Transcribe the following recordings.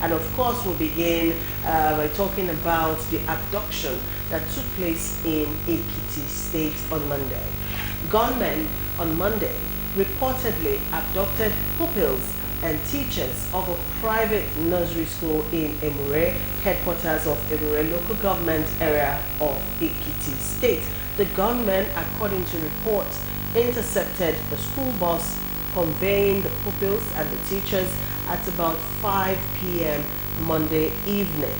And of course, we'll begin by talking about the abduction that took place in Ekiti State on Monday. Gunmen on Monday reportedly abducted pupils and teachers of a private nursery school in Emure, headquarters of Emure local government area of Ekiti State. The gunmen, according to reports, intercepted the school bus conveying the pupils and the teachers at about 5 p.m. Monday evening.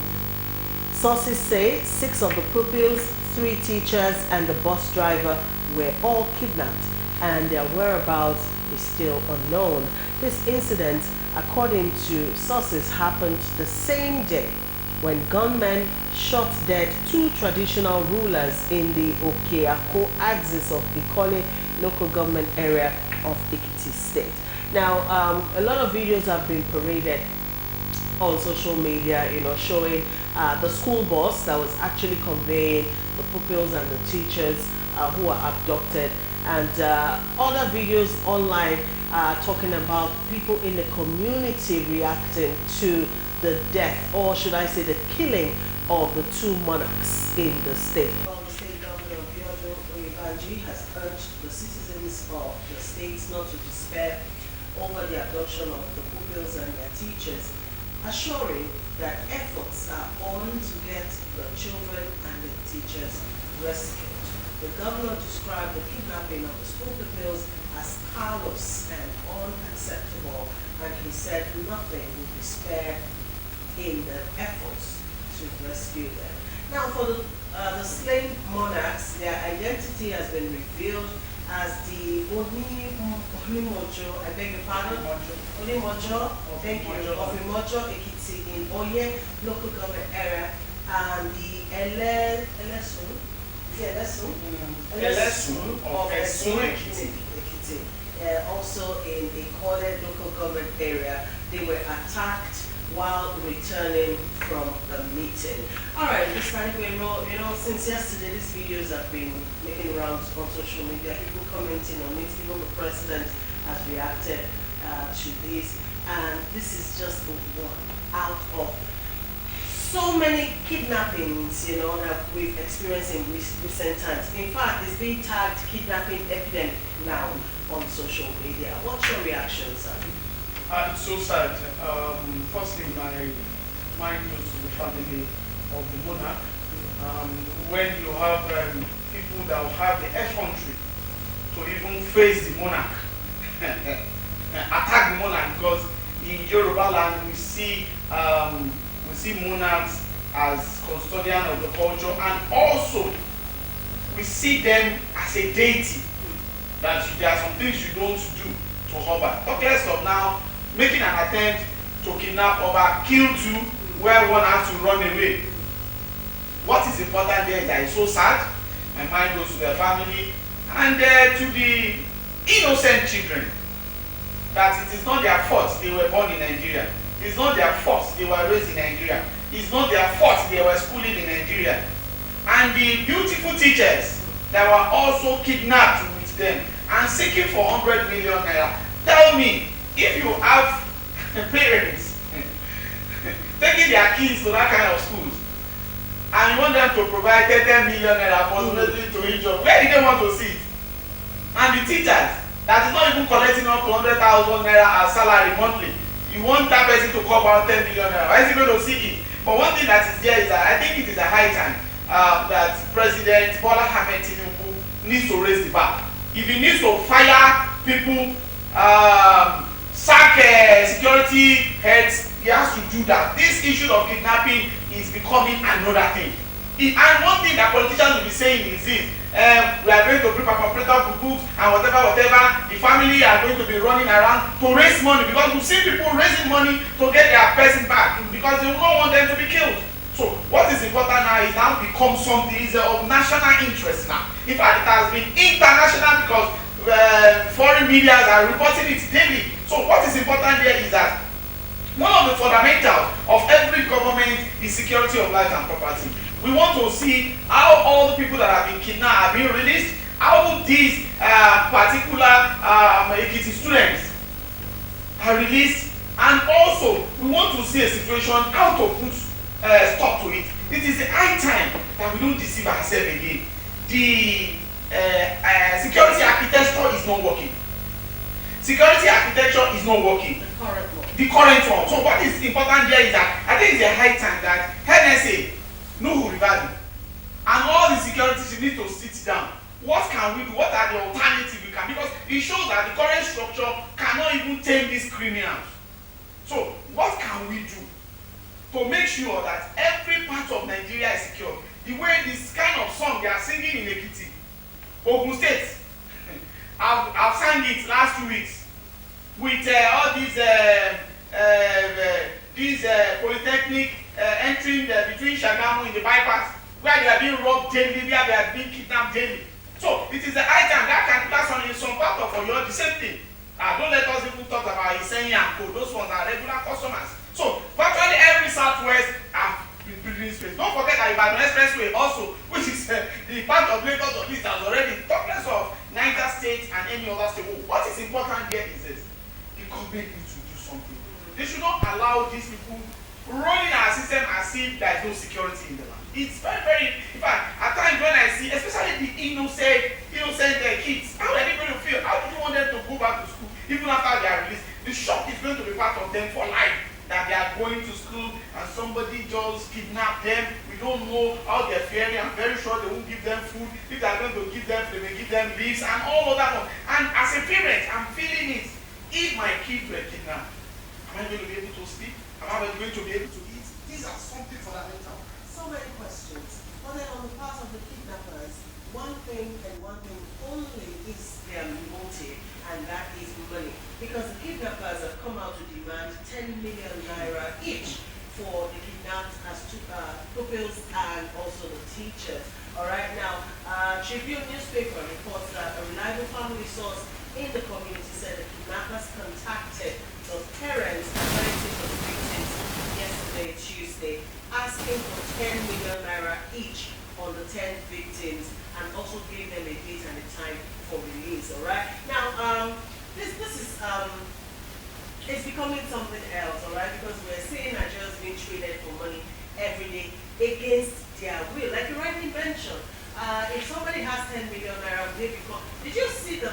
Sources say 6 of the pupils, 3 teachers and the bus driver were all kidnapped, and their whereabouts is still unknown. This incident, according to sources, happened the same day when gunmen shot dead 2 traditional rulers in the Okeako axis of Ikole local government area of Ekiti State. Now, a lot of videos have been paraded on social media, showing the school bus that was actually conveying the pupils and the teachers who were abducted, and other videos online talking about people in the community reacting to the death, or should I say the killing, of the 2 monarchs in the state. Well, the state governor has urged the citizens of the states not to despair over the abduction of the pupils and their teachers, assuring that efforts are on to get the children and the teachers rescued. The governor described the kidnapping of the school pupils as callous and unacceptable, and he said nothing will be spared in the efforts to rescue them. Now, for the slain monarchs, their identity has been revealed as the Onimojo, I beg your pardon? Onimojo, thank you, of Imojo, Ekiti in Oye local government area, and the Elesun of Esun, Ekiti, also in Ikole local government area. They were attacked while returning from a meeting. Alright, this time since yesterday these videos have been making rounds on social media, people commenting on it, even the president has reacted to this, and this is just one out of so many kidnappings that we've experienced in recent times. In fact, it's being tagged kidnapping epidemic now on social media. What's your reaction, sir? It's so sad. Firstly, my mind goes to the family of the monarch. When you have people that will have the effrontery to even face the monarch, attack the monarch, because in Yoruba land we see monarchs as custodian of the culture, and also we see them as a deity, that there are some things you don't do to hover. Talk less of now making an attempt to kidnap over, kill 2, where one has to run away. What is important there is that it's so sad. My mind goes to their family and to the innocent children, that it is not their fault they were born in Nigeria. It's not their fault they were raised in Nigeria. It's not their fault they were schooling in Nigeria. And the beautiful teachers that were also kidnapped with them and seeking for 100 million naira. Tell me, if you have parents taking their kids to that kind of schools, and you want them to provide 10 million naira possibility to each other, where do they want to sit? And the teachers that is not even collecting up to 100,000 naira as salary monthly, you want that person to come out 10 million naira. Why is he going to seek it? But one thing that is there is that I think it is a high time that President Bola Ahmed Tinubu needs to raise the bar. If he needs to fire people, sack security heads, he has to do that. This issue of kidnapping is becoming another thing. And one thing that politicians will be saying is this: we are going to prepare completer books and whatever. The family are going to be running around to raise money, because we see people raising money to get their person back because they don't want them to be killed. So what is important now is now become something of national interest now. In fact, it has been international because foreign media are reporting it daily. So what is important there is that one of the fundamentals of every government is security of life and property. We want to see how all the people that have been kidnapped are being released, how these particular Ekiti students are released, And also, we want to see a situation how to put stop to it. It is the high time that we don't deceive ourselves again. The security architecture is not working. Security architecture is not working. The current one. The current one. So what is important there is that I think it's a high time that NSA, Nuhu Rivadi, and all the securities need to sit down. What can we do? What are the alternatives we can? Because it shows that the current structure cannot even tame these criminals. So what can we do to make sure that every part of Nigeria is secure? The way this kind of song they are singing in Ekiti, Ogun State, I've sang it last 2 weeks with all these polytechnic entering between Shagamu in the bypass, where they are being robbed daily, where they are being kidnapped daily. So it is the item that's on in some part of Oyo, the same thing. Don't let us even talk about Isenya and Co. Those ones are regular customers. So virtually every southwest have been building space. Don't forget that Ibadan Expressway also, which is the part of Lagos of this has already talk less of Niger State and any other state. What is important here is this: the government needs to do something. They should not allow these people running our system as if there is no security in the land. It's very, very, in fact, at times when I see, especially the innocent kids, how are they going to feel? How do you want them to go back to school even after they are released? The shock is going to be part of them for life, that they are going to school and somebody just kidnap them. We don't know how they're faring. I'm very sure they won't give them food. If they're going to give them, they may give them leaves and all of that. And as a parent, I'm feeling it. If my kids were kidnapped, am I going to be able to sleep? Am I going to be able to eat? These are something fundamental. So many questions. But then on the part of the kidnappers, one thing only is their motive, and that is money. Because the kidnappers have come out to demand 10 million naira each for the kidnapped as pupils and also the teachers. Alright, now, Tribune newspaper reports that a reliable family source in the community said the kidnappers contacted the parents and relatives of the victims yesterday, Tuesday, asking for 10 million naira each on the 10 victims, and also gave them a date and a time for release. All right. Now, this is it's becoming something else. All right, because we're seeing Nigerians being traded for money every day against their will. Like you rightly mentioned, if somebody has 10 million naira, they become. Did you see the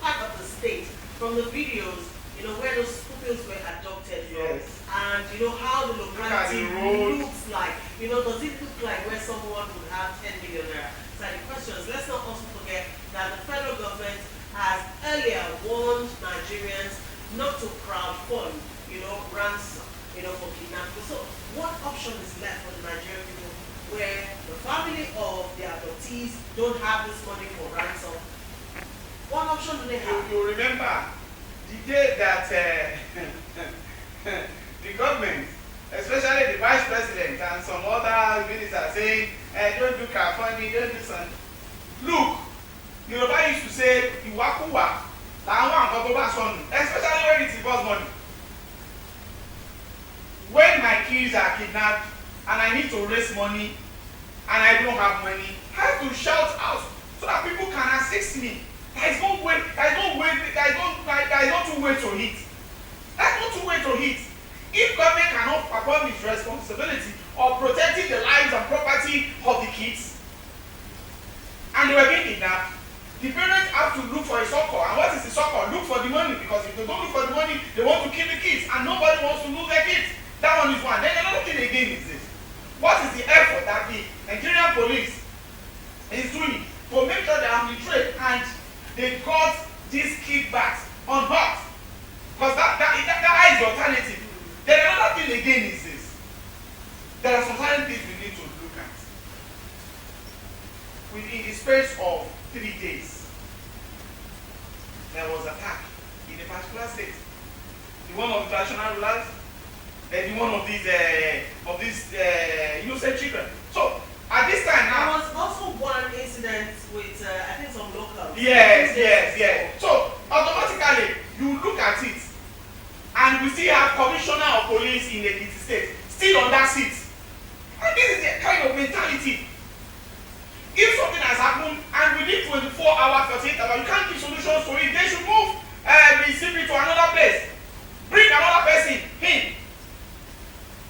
part of the state from the videos? You know, where those pupils were adopted from, yes. And you know how the locality looks like. You know, does it look like where someone would have 10 million naira? So the questions. Let's not also forget that the federal government has earlier warned Nigerians not to crowdfund, you know, ransom, you know, for kidnapping. So what option is left for the Nigerian people where the family of the adoptees don't have this money for ransom? What option do they have? You remember the day that the government, especially the vice president and some other ministers saying, don't do crowdfunding, don't do something. Look, Yoruba used to say, Iwakuwa, especially when it involves money. When my kids are kidnapped and I need to raise money and I don't have money, I have to shout out so that people can assist me. There is no two way to hit. There's no two way to hit. If government cannot perform its responsibility of protecting the lives and property of the kids, and they were being kidnapped, the parents have to look for a succor. And what is the succor? Look for the money, because if they don't look for the money, they want to kill the kids, and nobody wants to lose their kids. That one is one. Then another thing again is this: what is the effort that the Nigerian police is doing to make sure they are on the trade and they got these kickbacks on hot? Because that is the alternative. Then another thing again is this: there are some certain things we need to look at. Within the space of 3 days, there was an attack in a particular state. The one of the traditional rulers, the one of these innocent children. So at this time now, there was also one incident with I think some locals. Yes. So automatically you look at it, and we still have commissioner of police in Ekiti state still on that seat. And this is the kind of mentality. If something has happened and within 24 hours, 48 hours, you can't give solutions to it, they should move the CP to another place. bring another person in.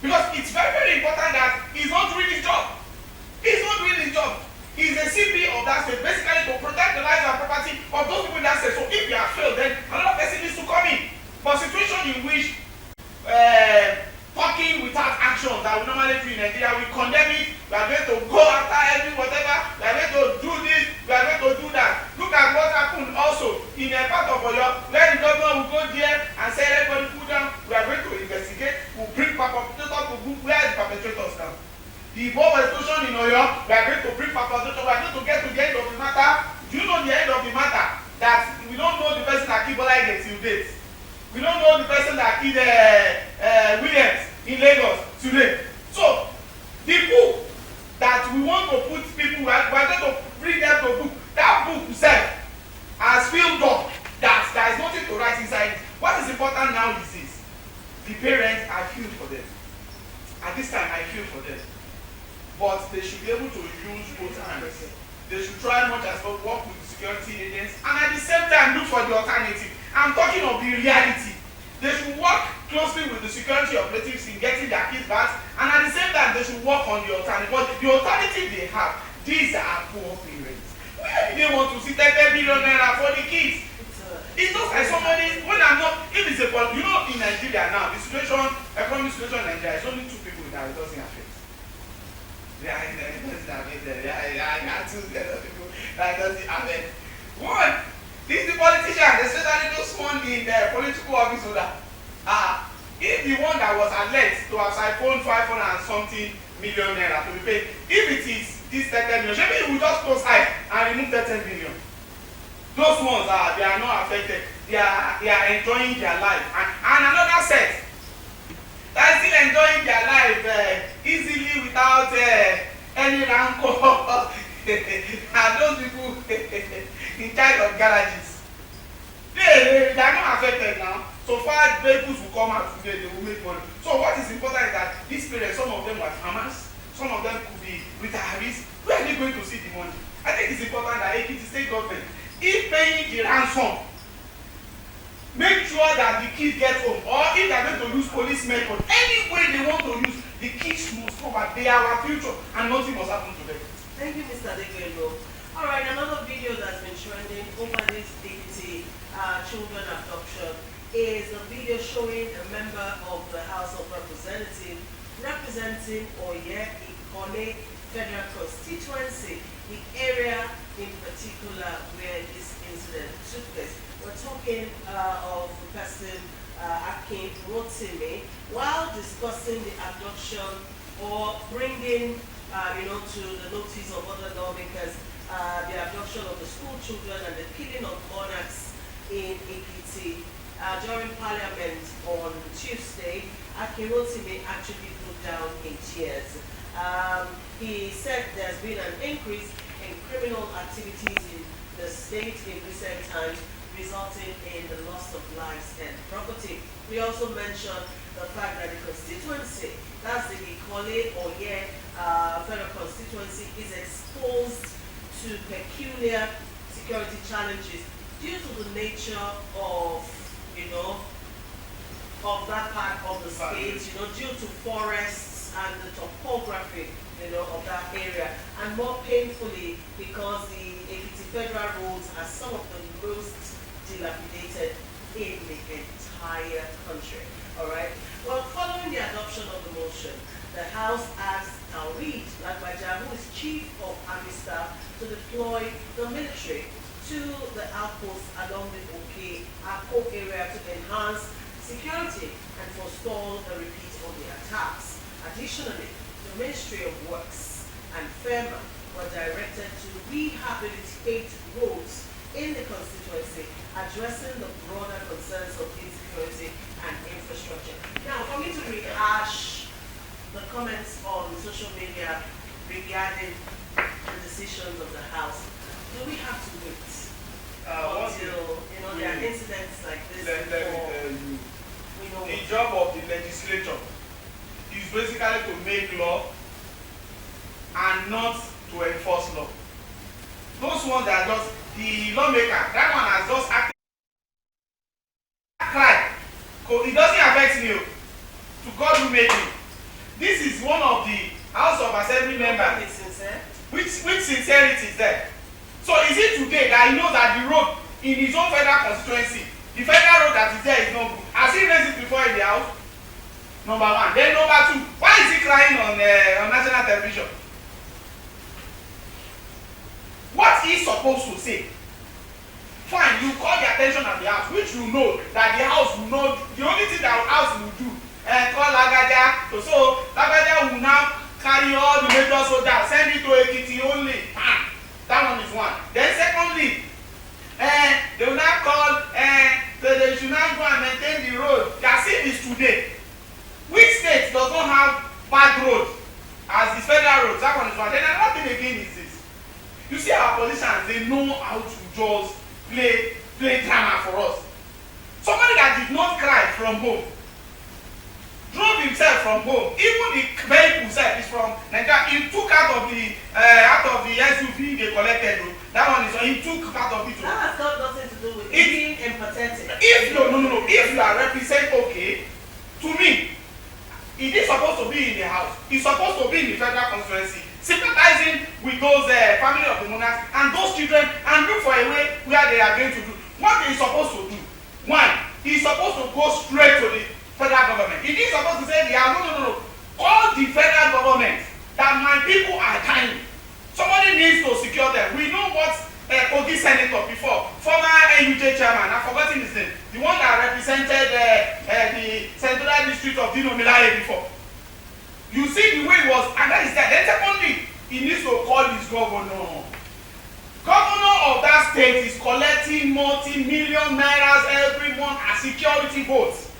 Because it's very, very important that he's not doing his job. He's not doing his job. He's a CP of that state, basically to protect the lives and property of those people in that state. So if you have failed, then another person needs to come in. But situation in which talking without action that we normally do in Nigeria, we condemn it. We are going to go after every whatever. We are going to do this. We are going to do that. Look at what happened also in a part of Oyo, where the governor will go there and say everybody put down. We are going to investigate. We will bring perpetrators to book. Where are the perpetrators now? The bomb explosion in Oyo, we are going to bring perpetrators. We are going to get to the end of the matter. Do you know the end of the matter? That we don't know the person that killed Bola till date. We don't know the person that killed Williams in Lagos today. So the book that we want to put people, we are going to bring them to book. That book itself has filled up that there is nothing to write inside. What is important now is this: the parents, I feel for them. At this time, I feel for them, but they should be able to use both hands. They should try much as possible work with the security agents, and at the same time look for the alternative. I'm talking of the reality. They should work closely with the security operatives in getting their kids back, and at the same time they should work on the alternative. But the alternative they have, these are poor parents. Where do they want to see 30 billion naira for the kids? It's just like somebody, when I'm not, if it's a problem, you know, in Nigeria now, the situation, economic situation in Nigeria, is only 2 people that it doesn't affect. Yeah, it doesn't affect them. I got 2 people that doesn't affect. One, this is the politician, especially those one in the political office holder. If the one that was alleged to have siphoned 500 and something million naira to be paid, if it is this 30 million, maybe we will just close eye and remove 30 million. Those ones they are not affected. They are enjoying their life. And another set that is still enjoying their life easily without any rancor. And those people in charge of garages, they are not affected now. So far, vehicles will come out today, they will make money. So what is important is that these parents, some of them were farmers, some of them could be retirees. Where are they going to see the money? I think it's important that Ekiti state government, if paying the ransom, make sure that the kids get home, or if they are going to use police method, any way they want to use, the kids must come back. They are our future, and nothing must happen to them. Thank you, Mr. Degwelo. All right, another video that's been trending over this Ekiti children abduction is a video showing a member of the House of Representatives representing Oye Ikole Federal Constituency, the area in particular where this incident took place. We're talking of the person Akin Rotimi, while discussing the abduction or bringing to the notice of other lawmakers the abduction of the school children and the killing of monarchs in Ekiti. During Parliament on Tuesday, Akin Rotimi actually broke down in tears. He said there's been an increase in criminal activities in the state in recent times, resulting in the loss of lives and property. We also mentioned the fact that the constituency, that's the Ikole Oye Federal Constituency, is exposed to peculiar security challenges due to the nature of that part of the state, due to forests and the topography, of that area, and more painfully because the Ekiti federal roads are some of the most dilapidated in the entire country. All right. Well, following the adoption of the motion, the House asked Taurid Lagbaja, who is Chief of Army Staff, to deploy the military to the outposts along the Akko area to enhance security and forestall a repeat of the attacks. Additionally, the Ministry of Works and FEMA were directed to rehabilitate roads in the constituency, addressing the broader concerns of insecurity and infrastructure. Now, for me to rehash the comments on social media regarding the decisions of the House, do we have to wait until there are incidents like this before we know? The job of the legislature is basically to make law and not to enforce law. Those ones that are just the lawmaker, that one has just acted cry It doesn't affect me. To God who made me. This is one of the House of Assembly members. Which sincerity is there? So is it today that he knows that the road in his own federal constituency, the federal road that is there is not good? Has he raised it before in the house? Number one. Then number two, why is he crying on national television? What is supposed to say? Fine, you call the attention of the house, which you know that the house will not. The only thing that the house will do, call Lagaja, so Lagaja will now carry all the major soldiers, send it to Ekiti only. That one is one. Then secondly, they will now call, they should now go and maintain the road. They are seeing this today. Which state does not have bad road as the federal roads? That one is one. Then another thing again is this. You see our politicians, they know how to just play drama for us. Somebody that did not cry from home, drove himself from home, even the vehicle himself is from Nigeria. He took out of the SUV they collected. That one is he took part of it. That has got nothing to do with being empathetic. If no. If you are represent, okay, to me, it is supposed to be in the house. It's supposed to be in the federal constituency, sympathizing with those family of the monarchs and those children, and look for a way where they are going to do what they are supposed to do. One, he is supposed to go straight to the federal government. He is supposed to say, no. Call the federal government that my people are dying. Somebody needs to secure them. We know what Kogi Senator before, former NUJ chairman, I've forgotten his name, the one that represented the Central District of Dino Milaye before. You see the way he was, and that is that. Then secondly, he needs to call his governor. Governor of that state is collecting multi-million nairas every month as security votes.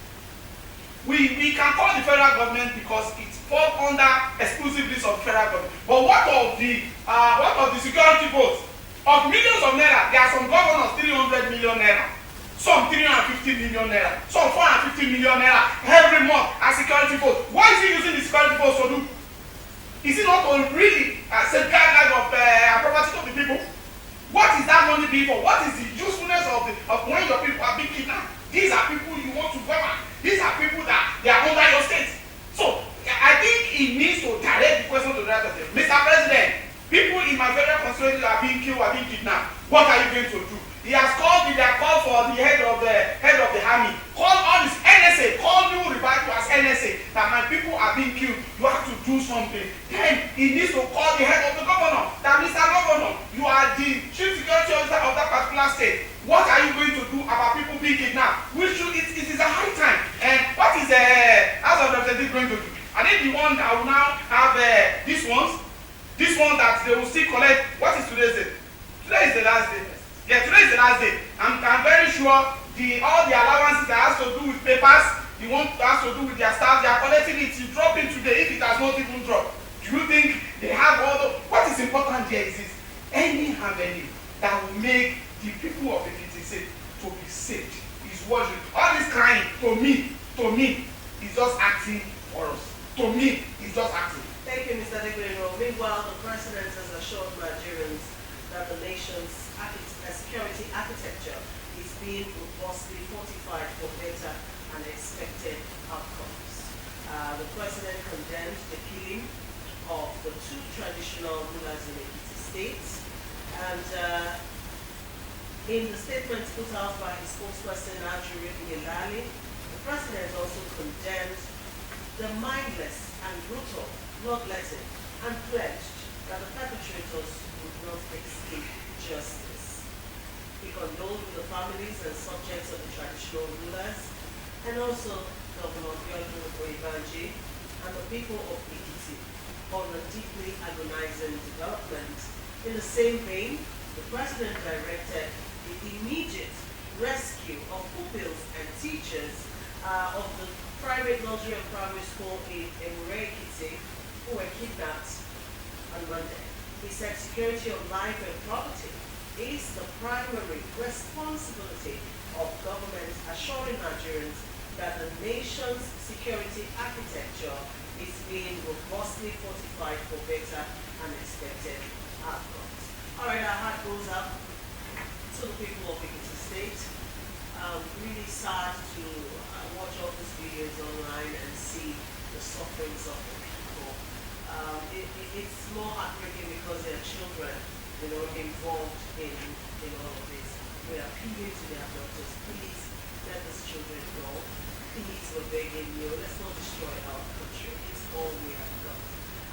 We can call the federal government because it falls under exclusive list of the federal government. But what of the security votes? Of millions of naira, there are some governors 300 million naira, some 350 million naira, some 450 million naira every month as security votes. Why is he using the security votes to do? Is it not to really safeguard life of property of the people? What is that money being for? What is the usefulness of when your people are being kidnapped? These are people you want to govern. These are people that they are under your state. So I think he needs to direct the question to the right person. Mr. President, people in my federal constituency are being killed, are being kidnapped. What are you going to do? He has called for the head of the army. Call all this NSA, call new revival as NSA that my people are being killed. You have to do something. Then he needs to call the head of the governor. That Mr. Governor, you are the chief security officer of that particular state. What are you going to do about people being kidnapped? It is a high time. And what is the House of Representatives going to do? I think the one that will now have these ones. This one that they will still collect. What is today's date? Today is the last day. Yeah, today is the last day. I'm very sure all the allowances that has to do with papers, the one that has to do with their staff, they are collecting it. You drop it today if it has not even dropped. Do you think they have all the? What is important here is this: any avenue that will make the people of Ekiti safe to be saved is what all this crying to me is just acting for us. To me, it's just acting. Thank you, Mr. Degrero. Meanwhile, the president has assured Nigerians that the nation's security architecture is being robustly fortified for better and expected outcomes. The president condemned the killing of the two traditional rulers in Ekiti State, and in the statement put out by his spokesperson, Ajuri Yelali, the president also condemned the mindless and brutal bloodletting and pledged that the perpetrators would not escape justice. He condoled with the families and subjects of the traditional rulers, and also Governor Biodun Oyebanji and the people of Ekiti on the deeply agonizing development. In the same vein, the president directed the immediate rescue of pupils and teachers of the private Nigerian primary school in Ekiti who were kidnapped on Monday. He said security of life and property is the primary responsibility of government, assuring Nigerians that the nation's security architecture is being robustly fortified for better and expected outcomes. All right, our heart goes up to the people of Ekiti State. Really sad to watch all these videos online and see the sufferings of the people. It's more heartbreaking because there are children, involved in all of this. We are appealing to their doctors, please let these children go. Please, we're begging you, let's not destroy our country. It's all we have got.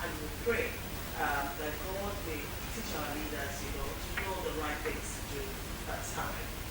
And we pray that God will teach our leaders, to know the right things to do at time.